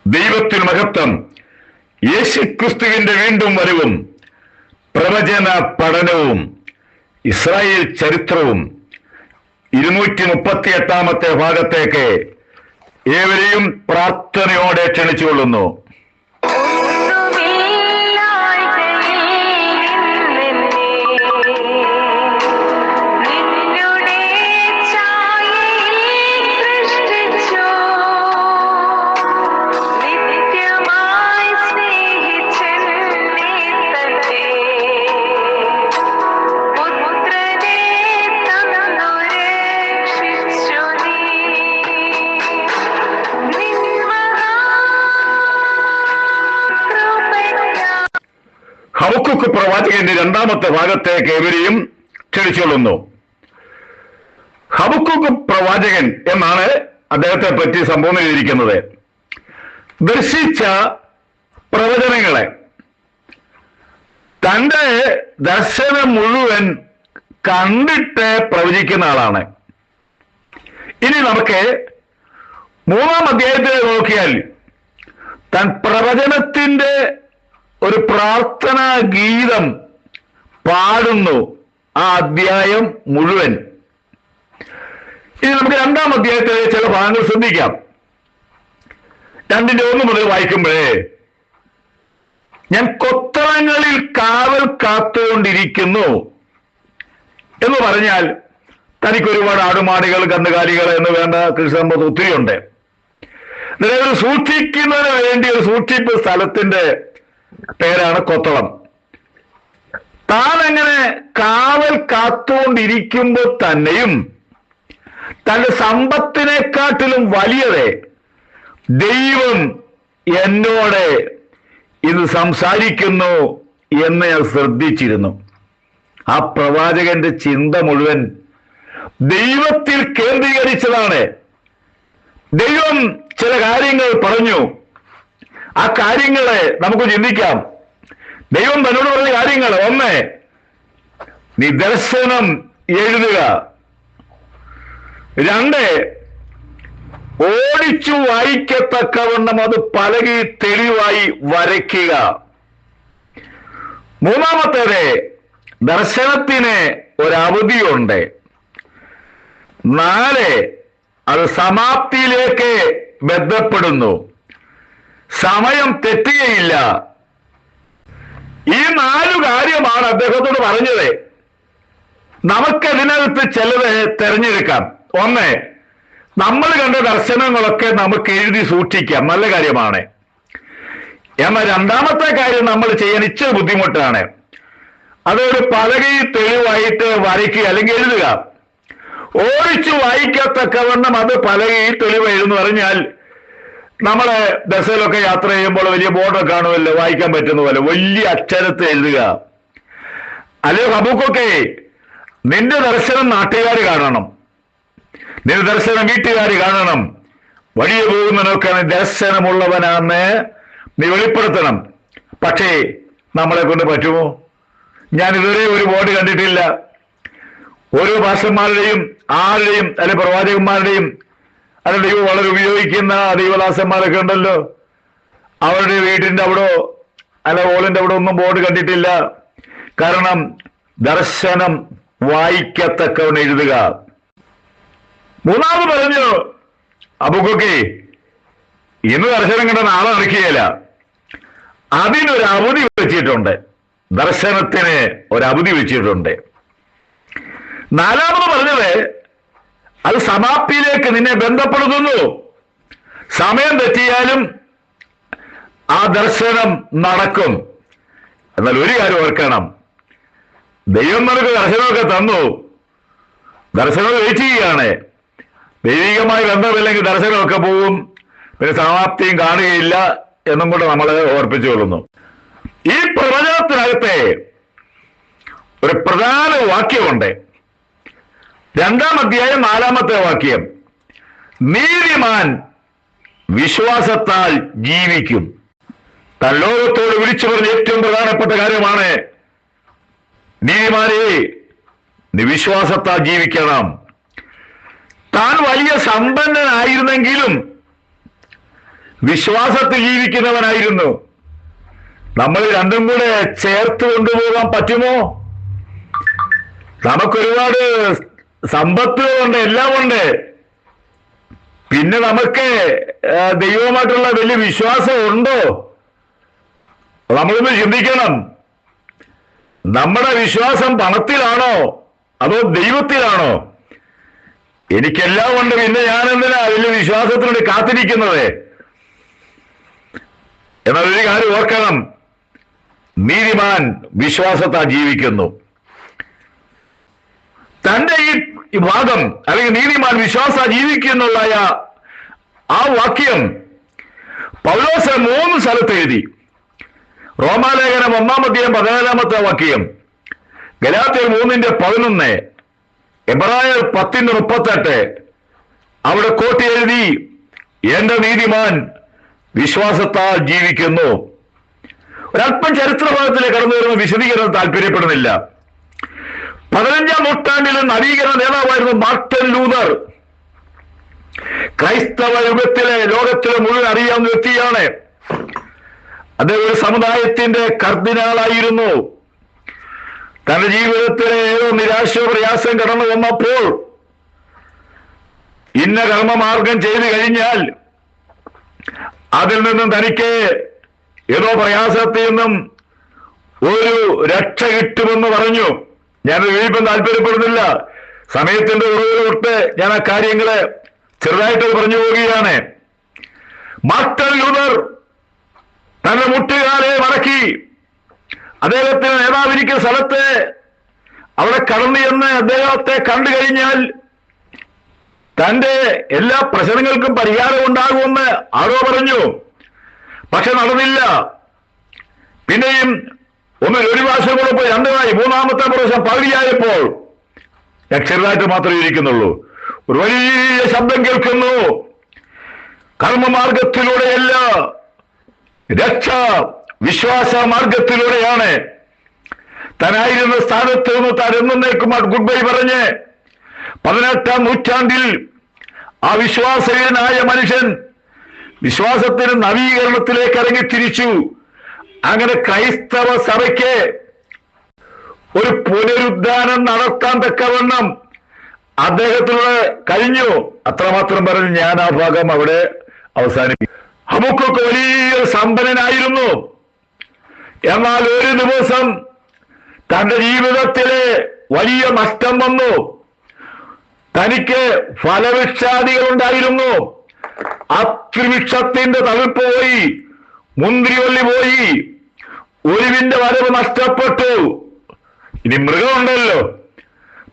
ദൈവത്തിന് മഹത്വം. യേശുക്രിസ്തുവിന്റെ വീണ്ടും വരവും പ്രവചന പഠനവും ഇസ്രായേൽ ചരിത്രവും 238 ഭാഗത്തേക്ക് ഏവരെയും പ്രാർത്ഥനയോടെ ക്ഷണിച്ചുകൊള്ളുന്നു. ഹബക്കൂക്ക് പ്രവാചകന്റെ 2 ഭാഗത്തേക്ക് ഏവരെയും ക്ഷണിച്ചുകൊള്ളുന്നു. ഹബക്കൂക്ക് പ്രവാചകൻ എന്നാണ് അദ്ദേഹത്തെ പറ്റി സംബോധന ചെയ്തിരിക്കുന്നത്. ദർശിച്ച പ്രവചനങ്ങളെ, തന്റെ ദർശനം മുഴുവൻ കണ്ടിട്ട് പ്രവചിക്കുന്ന ആളാണ്. ഇനി നമുക്ക് 3-ാം അധ്യായത്തിൽ നോക്കിയാൽ താൻ പ്രവചനത്തിന്റെ ഒരു പ്രാർത്ഥനാ ഗീതം പാടുന്നു, ആ അധ്യായം മുഴുവൻ. ഇനി നമുക്ക് 2-ാം അധ്യായത്തിലെ ചില ഭാഗങ്ങൾ ശ്രദ്ധിക്കാം. 2:1 മുതൽ വായിക്കുമ്പോഴേ, ഞാൻ കൊത്തളങ്ങളിൽ കാവൽ കാത്തുകൊണ്ടിരിക്കുന്നു എന്ന് പറഞ്ഞാൽ തനിക്ക് ഒരുപാട് ആടുമാടികൾ, കന്നുകാലികൾ എന്ന് വേണ്ട കൃഷിസമ്പത്ത് ഒത്തിരിയുണ്ട്. ഒരു സൂക്ഷിക്കുന്നതിന് വേണ്ടി ഒരു സൂക്ഷിപ്പ് സ്ഥലത്തിന്റെ പേരാണ് കൊത്തളം. താൻ അങ്ങനെ കാവൽ കാത്തുകൊണ്ടിരിക്കുമ്പോൾ തന്നെയും തന്റെ സമ്പത്തിനെക്കാട്ടിലും വലിയതേ ദൈവം എന്നോട് ഇത് സംസാരിക്കുന്നു എന്ന് ഞാൻ ശ്രദ്ധിച്ചിരുന്നു. ആ പ്രവാചകന്റെ ചിന്ത മുഴുവൻ ദൈവത്തിൽ കേന്ദ്രീകരിച്ചതാണ്. ദൈവം ചില കാര്യങ്ങൾ പറഞ്ഞു, ആ കാര്യങ്ങളെ നമുക്ക് ചിന്തിക്കാം. ദൈവം തന്നോട് പറഞ്ഞ കാര്യങ്ങൾ: 1, നീ ദർശനം എഴുതുക. 2, ഓടിച്ചു വായിക്കത്തക്കവണ്ണം അത് പലകയിൽ തെളിവായി വരയ്ക്കുക. 3-ാമത്തേത്, ദർശനത്തിന് ഒരവധിയുണ്ട്. 4, അത് സമാപ്തിയിലേക്ക് ബന്ധപ്പെടുന്നു, സമയം തെറ്റുകയില്ല. ഈ 4 കാര്യമാണ് അദ്ദേഹത്തോട് പറഞ്ഞത്. നമുക്കതിനകത്ത് ചിലത് തിരഞ്ഞെടുക്കാം. 1, നമ്മൾ കണ്ട ദർശനങ്ങളൊക്കെ നമുക്ക് എഴുതി സൂക്ഷിക്കാം, നല്ല കാര്യമാണ്. എന്നാൽ 2-ാമത്തെ കാര്യം നമ്മൾ ചെയ്യാൻ ഇച്ചിരി ബുദ്ധിമുട്ടാണ്. അതൊരു പലകയിൽ തെളിവായിട്ട് വരയ്ക്കുക അല്ലെങ്കിൽ എഴുതുക. ഓടിച്ചു വായിക്കത്തക്കവണ്ണം അത് പലകയിൽ തെളിവ് എഴുതുന്നു പറഞ്ഞാൽ, നമ്മളെ ബസ്സിലൊക്കെ യാത്ര ചെയ്യുമ്പോൾ വലിയ ബോർഡൊക്കെ കാണുമല്ലോ, വായിക്കാൻ പറ്റുന്ന പോലെ വലിയ അക്ഷരത്തിൽ എഴുതുക. അല്ലയോ ഹബക്കൂക്കേ, നിന്റെ ദർശനം നാട്ടുകാർ കാണണം, നിന്റെ ദർശനം വീട്ടുകാർ കാണണം. വഴിയെ പോകുന്നതിനൊക്കെ ദർശനമുള്ളവനാന്ന് നീ വെളിപ്പെടുത്തണം. പക്ഷേ നമ്മളെ കൊണ്ട് പറ്റുമോ? ഞാൻ ഇതുവരെ ഒരു ബോർഡ് കണ്ടിട്ടില്ല. ഓരോ ഭാഷന്മാരുടെയും ആരുടെയും അല്ലെ പ്രവാചകന്മാരുടെയും അത് ദൈവം വളരെ ഉപയോഗിക്കുന്ന ദൈവദാസന്മാരൊക്കെ ഉണ്ടല്ലോ, അവരുടെ വീട്ടിന്റെ അവിടോ അല്ല ഹോളിന്റെ അവിടെ ഒന്നും ബോർഡ് കണ്ടിട്ടില്ല. കാരണം ദർശനം വായിക്കത്തക്കവണ്ണം എഴുതുക. 3-ാമത് പറഞ്ഞു, ഹബക്കൂക്കേ, ഇന്ന് ദർശനം കണ്ട നാളെ നടക്കുകയില്ല, അതിനൊരു അവധി വെച്ചിട്ടുണ്ട്, ദർശനത്തിന് ഒരവധി വെച്ചിട്ടുണ്ട്. 4-ാമത് പറഞ്ഞത്, അത് സമാപ്തിയിലേക്ക് നിന്നെ ബന്ധപ്പെടുത്തുന്നു, സമയം തെറ്റിയാലും ആ ദർശനം നടക്കും. എന്നാൽ ഒരു കാര്യം ഓർക്കണം, ദൈവം നമുക്ക് ദർശനമൊക്കെ തന്നു, ദർശനം വെയിറ്റ് ചെയ്യുകയാണ്. ദൈവികമായി ബന്ധമില്ലെങ്കിൽ ദർശനമൊക്കെ പോവും, പിന്നെ സമാപ്തിയും കാണുകയില്ല എന്നും കൂടെ നമ്മൾ ഓർപ്പിച്ചുകൊള്ളുന്നു. ഈ പ്രവചനത്തിനകത്തെ ഒരു പ്രധാന വാക്യമുണ്ട്. 2-ാം അധ്യായം 4-ാമത്തെ വാക്യം, നീതിമാൻ വിശ്വാസത്താൽ ജീവിക്കും. താൻ ലോകത്തോട് വിളിച്ചു പറഞ്ഞ ഏറ്റവും പ്രധാനപ്പെട്ട കാര്യമാണ്, നീതിമാനെ നീ വിശ്വാസത്താൽ ജീവിക്കണം. താൻ വലിയ സമ്പന്നനായിരുന്നെങ്കിലും വിശ്വാസത്തിൽ ജീവിക്കുന്നവനായിരുന്നു. നമ്മൾ രണ്ടും കൂടെ ചേർത്ത് കൊണ്ടുപോകാൻ പറ്റുമോ? നമുക്കൊരുപാട് സമ്പത്തുകളുണ്ട്, എല്ലാം ഉണ്ട്. പിന്നെ നമുക്ക് ദൈവമായിട്ടുള്ള വലിയ വിശ്വാസം ഉണ്ടോ? നമ്മളൊന്ന് ചിന്തിക്കണം. നമ്മുടെ വിശ്വാസം പണത്തിലാണോ അതോ ദൈവത്തിലാണോ? എനിക്കെല്ലാം ഉണ്ട്, പിന്നെ ഞാനെന്തിനാ വലിയ വിശ്വാസത്തിനോട് കാത്തിരിക്കുന്നത്? എന്നാൽ ഒരു കാര്യം ഓർക്കണം, നീതിമാൻ വിശ്വാസത്താൽ ജീവിക്കുന്നു. തന്റെ ഈ ഭാഗം അല്ലെങ്കിൽ നീതിമാൻ വിശ്വാസത്താൽ ജീവിക്കുന്നുള്ള ആ വാക്യം പൗലോസ് 3 സ്ഥലത്ത് എഴുതി. റോമാലേഖനം 1-ാമത്തെ വാക്യം, ഗലാത്യർ 3:11, എബ്രായർ 10:38. അവിടെ കോട്ടി എഴുതി, എന്റെ നീതിമാൻ വിശ്വാസത്താൽ ജീവിക്കുന്നു. ഒരല്പം ചരിത്രഭാഗത്തിലേക്ക് കടന്നു വരുന്ന വിശദീകരണം താല്പര്യപ്പെടുന്നില്ല. 15-ാം നൂറ്റാണ്ടിലെ നവീകരണ നേതാവായിരുന്നു മാർട്ടിൻ ലൂതർ. ക്രൈസ്തവ യുഗത്തിലെ ലോകത്തിലെ മുഴുവൻ അറിയാവുന്ന വ്യക്തിയാണ്. അദ്ദേഹം ഒരു സമുദായത്തിന്റെ കർദിനാളായിരുന്നു. തന്റെ ജീവിതത്തിലെ ഏതോ നിരാശയോ പ്രയാസം കടന്നു വന്നപ്പോൾ ഇന്ന കർമ്മമാർഗം ചെയ്തു കഴിഞ്ഞാൽ അതിൽ നിന്നും തനിക്ക് ഏതോ പ്രയാസത്തിൽ നിന്നും ഒരു രക്ഷ കിട്ടുമെന്ന് പറഞ്ഞു. ഞാനത് വീഴ്ച താല്പര്യപ്പെടുന്നില്ല, സമയത്തിന്റെ ഉറവിൽ തൊട്ട് ഞാൻ ആ കാര്യങ്ങളെ ചെറുതായിട്ട് പറഞ്ഞു പോവുകയാണ്. മാർട്ടിൻ ലൂതർ തന്റെ മുട്ടുകാലെ മടക്കി അദ്ദേഹത്തിന് നേതാവിരിക്കുന്ന സ്ഥലത്ത് അവിടെ കടന്നു ചെന്ന് അദ്ദേഹത്തെ കണ്ടു കഴിഞ്ഞാൽ തന്റെ എല്ലാ പ്രശ്നങ്ങൾക്കും പരിഹാരം ഉണ്ടാകുമെന്ന് ആരോ പറഞ്ഞു. പക്ഷെ നടന്നില്ല. പിന്നെയും ഒരു പ്രാവശ്യം കൂടെ പോയി, 2 മൂന്നാമത്തെ പ്രാവശ്യം പകുതിയായപ്പോൾ ഞാൻ ചെറുതായിട്ട് മാത്രമേ ഇരിക്കുന്നുള്ളൂ, ഒരു വലിയ ശബ്ദം കേൾക്കുന്നു, കർമ്മമാർഗത്തിലൂടെയല്ല, രക്ഷ വിശ്വാസ മാർഗത്തിലൂടെയാണ്. താനായിരുന്ന സ്ഥാനത്ത് നിന്ന് താൻ എന്നേക്കുമായിട്ട് ഗുഡ് ബൈ പറഞ്ഞ് 18-ാം നൂറ്റാണ്ടിൽ ആ വിശ്വാസഹീനായ മനുഷ്യൻ വിശ്വാസത്തിന് നവീകരണത്തിലേക്ക് ഇറങ്ങി തിരിച്ചു. അങ്ങനെ ക്രൈസ്തവ സഭയ്ക്ക് ഒരു പുനരുദ്ധാനം നടത്താൻ തക്കവണ്ണം അദ്ദേഹത്തിന് കഴിഞ്ഞു. അത്രമാത്രം പറഞ്ഞ് ഞാൻ ആ ഭാഗം അവിടെ അവസാനിപ്പിക്കും. ഹബക്കൂക്ക് വലിയ സമ്പന്നനായിരുന്നു. എന്നാൽ ഒരു ദിവസം തന്റെ ജീവിതത്തിലെ വലിയ നഷ്ടം വന്നു. തനിക്ക് ഫലവൃക്ഷാദികൾ ഉണ്ടായിരുന്നു. അത്തിവൃക്ഷത്തിന്റെ തളിർപ്പ് പോയി, മുന്തിരിവള്ളി പോയി, ഒലിവിന്റെ വരവ് നഷ്ടപ്പെട്ടു. ഇനി മൃഗമുണ്ടല്ലോ,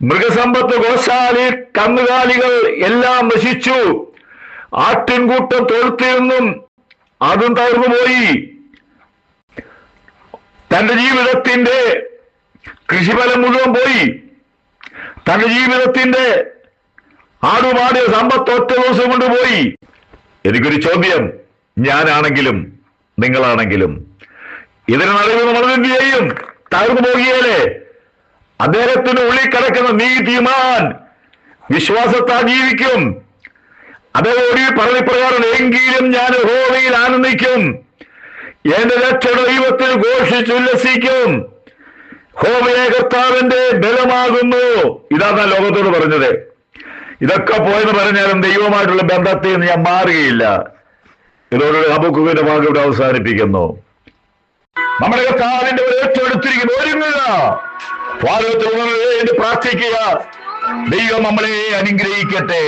മൃഗസമ്പത്ത്, ഗോശാലി, കന്നുകാലികൾ എല്ലാം നശിച്ചു. ആട്ടിൻകൂട്ടം തൊഴുത്തിരുന്നും അതും തകർന്നുപോയി. തന്റെ ജീവിതത്തിന്റെ കൃഷിഫലം മുഴുവൻ പോയി. തന്റെ ജീവിതത്തിന്റെ ആടുപാടിയ സമ്പത്ത് ഒറ്റ ദിവസം കൊണ്ടുപോയി. എനിക്കൊരു ചോദ്യം, ഞാനാണെങ്കിലും നിങ്ങളാണെങ്കിലും ഇതിന് നടുവിൽ നമ്മൾ എന്ത് ചെയ്യും? തകർന്നു പോകുകയല്ലേ? അദ്ദേഹത്തിന് ഉള്ളിൽ കിടക്കുന്ന നീതിമാൻ വിശ്വാസത്താൽ ജീവിക്കും. അദ്ദേഹം ഒരു പറഞ്ഞപ്രകാരം, എങ്കിലും ഞാൻ യഹോവയിൽ ആനന്ദിക്കും, എന്റെ രക്ഷയുടെ ദൈവത്തിൽ ഘോഷിച്ചുല്ലസിക്കും, യഹോവയെ കർത്താവിന്റെ ബലമാകുന്നു. ഇതാണ് ലോകത്തോട് പറഞ്ഞത്. ഇതൊക്കെ പോയെന്ന് പറഞ്ഞാലും ദൈവമായിട്ടുള്ള ബന്ധത്തിൽ നിന്ന് ഞാൻ മാറുകയില്ല. ഇതോടുകൂടി ഹബക്കൂക്കിന്റെ ഭാഗം ഇവിടെ അവസാനിപ്പിക്കുന്നു. നമ്മുടെ കർത്താവിന്റെ ഒരു ഏറ്റെടുത്തിരിക്കുന്നു. ഒരുങ്ങുക, പ്രാർത്ഥിക്കുക. ദൈവം നമ്മളെ അനുഗ്രഹിക്കട്ടെ.